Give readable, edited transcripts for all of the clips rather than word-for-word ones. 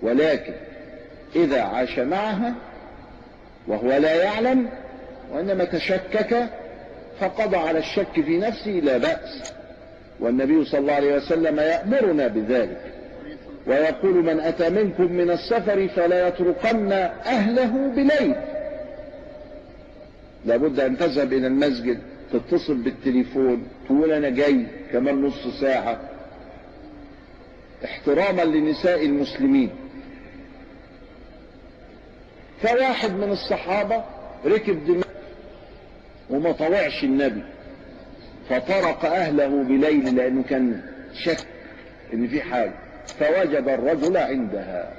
ولكن إذا عاش معها وهو لا يعلم وإنما تشكك فقضى على الشك في نفسه لا بأس، والنبي صلى الله عليه وسلم يأمرنا بذلك ويقول: من أتى منكم من السفر فلا يتركن أهله بليل. لابد أن تذهب إلى المسجد، تتصل بالتليفون، تقول أنا جاي كمان نص ساعة، احتراما لنساء المسلمين. فواحد من الصحابة ركب دماغ وما طوعش النبي، فطرق أهله بليل لأنه كان شك إن في حاجة، فوجد الرجل عندها.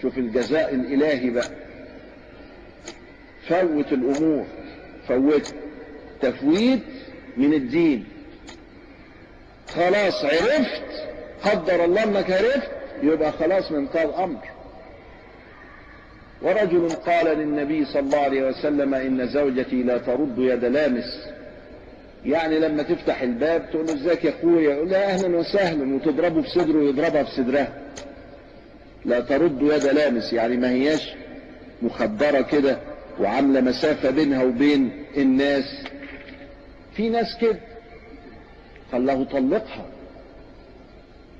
شوف الجزاء الإلهي بقى، فوت الأمور، فوت تفويت من الدين. خلاص عرفت، قدر الله انك عرفت، يبقى خلاص منتهى الأمر. ورجل قال للنبي صلى الله عليه وسلم: إن زوجتي لا ترد يد لامس. يعني لما تفتح الباب تقول له: ازيك يا اخويا، يقول لها اهلا وسهلا، وتضربه في صدره ويضربها في صدرها. لا ترد يد لامس، يعني ما هياش مخدرة كده وعاملة مسافة بينها وبين الناس. في ناس كده. قال له: طلقها.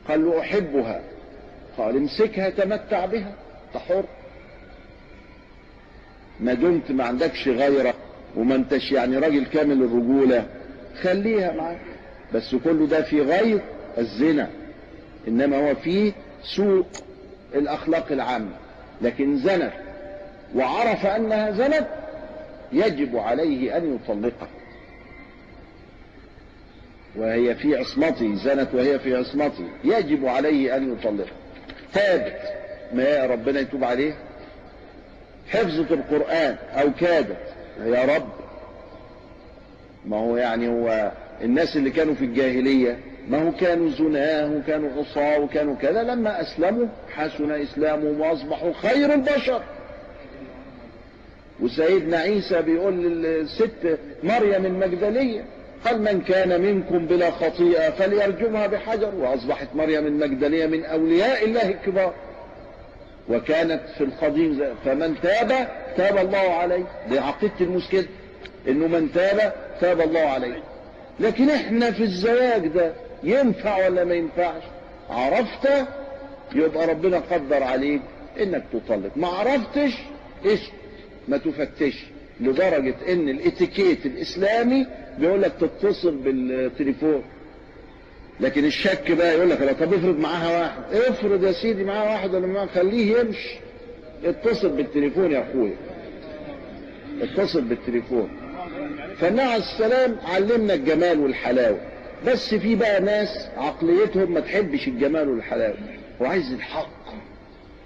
قال له: احبها. قال: امسكها تمتع بها، تحر، ما دمت ما عندكش غيرة وما انتش يعني راجل كامل الرجولة، خليها معاك. بس كله ده في غير الزنا، انما هو فيه سوء الاخلاق العامة. لكن زنت وعرف انها زنت يجب عليه ان يطلقها، وهي في عصمته، زنت وهي في عصمته، يجب عليه ان يطلقها. تابت، ما ربنا يتوب عليه. حفظت القرآن او كادت، يا رب، ما هو يعني هو الناس اللي كانوا في الجاهلية ما هو كانوا زناه وكانوا عصاه وكانوا كذا، لما اسلموا حسن اسلامهم واصبحوا خير البشر. وسيدنا عيسى بيقول للست مريم المجدلية: قال: من كان منكم بلا خطيئة فليرجمها بحجر. واصبحت مريم المجدلية من اولياء الله الكبار، وكانت في القديم. فمن تاب تاب الله عليه. دي عقيدة المسلم، انه من تاب تاب الله عليه. لكن احنا في الزواج ده ينفع ولا ما ينفعش؟ عرفت يبقى ربنا قدر عليك انك تطلق، ما عرفتش ايش ما تفتش. لدرجة ان الاتيكيت الاسلامي بيقول لك تتصل بالتليفون، لكن الشك بقى يقول لك: طب افرض معاها واحد. افرض يا سيدي معاها واحد ولا معاها، خليه يمشي. اتصل بالتليفون يا اخويا، اتصل بالتليفون. فالنبي عليه السلام علمنا الجمال والحلاوة. بس في بقى ناس عقليتهم ما تحبش الجمال والحلاوة، وعايز الحق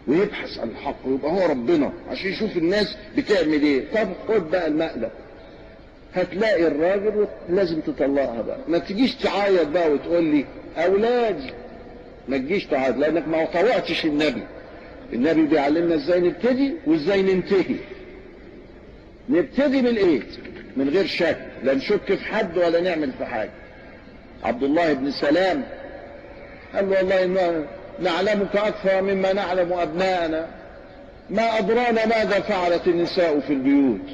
ويبحث عن الحق ويبقى هو ربنا عشان يشوف الناس بتعمل ايه. طب خد بقى المقلب، هتلاقي الراجل لازم تطلقها بقى. ما تجيش تعايد بقى وتقول لي اولادي، ما تجيش تعايد، لانك ما طوعتش النبي. النبي بيعلمنا ازاي نبتدي وازاي ننتهي. نبتدي بالايد من غير شك، لا نشك في حد ولا نعمل في حاجة. عبد الله بن سلام قال له: والله إنه نعلمك أكثر مما نعلم أبناءنا، ما أدرانا ماذا فعلت النساء في البيوت.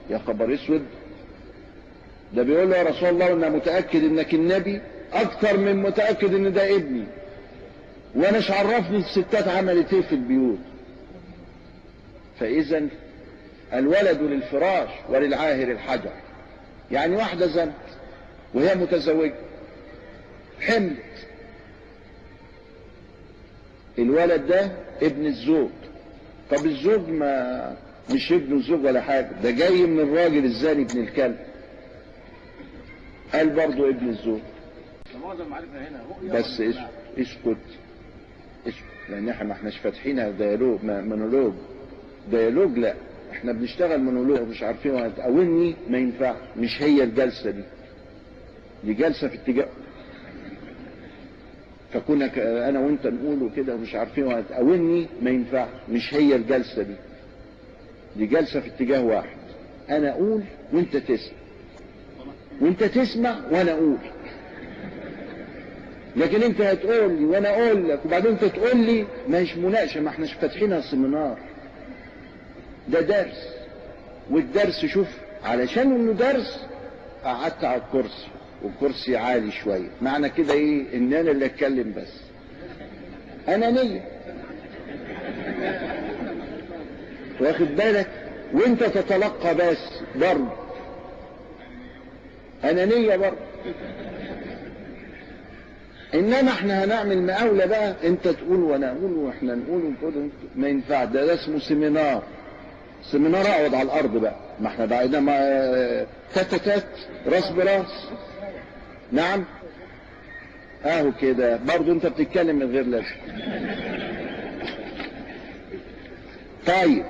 يا خبر اسود، ده بيقول له: يا رسول الله أنا متأكد إنك النبي أكثر من متأكد إن ده ابني، وأنا مش عرفني الستات عملت إيه في البيوت. فإذا الولد للفراش وللعاهر الحجر. يعني واحدة زنت وهي متزوجة، حملت، الولد ده ابن الزوج. طب الزوج ما مش ابن الزوج ولا حاجة، ده جاي من الراجل الزاني ابن الكلب، قال برضو ابن الزوج. بس اسكت، لان احنا ما احناش فاتحينها ديالوج، مونولوج. ديالوج لا، احنا بنشتغل مونولوج، مش عارفين هتقاولني، ما ينفعش. مش هي الجلسة دي جلسة في اتجاه، فكنا انا وانت نقوله كده ومش عارفين هتقاولني، ما ينفعش. مش هي الجلسة دي جلسة في اتجاه واحد، انا اقول وانت تسمع، وانت تسمع وانا اقول. لكن انت هتقول لي وانا اقول لك وبعدين انت تقول لي مش مناقشه، ما احناش فاتحينها سيمينار، ده درس. والدرس شوف علشان انه درس قعدت على الكرسي والكرسي عالي شويه، معنى كده ايه؟ ان انا اللي اتكلم بس. انانيه، واخد بالك؟ وانت تتلقى بس برضه انانيه برضه. انما احنا هنعمل مقاولة بقى، انت تقول وانا اقول واحنا نقول ونقول، ما ينفع. ده اسمه سيمينار. سيمينار اقعد على الارض بقى، ما احنا بعدنا ما تتتات راس براس. نعم اهو كده برضو انت بتتكلم من غير لازم. طيب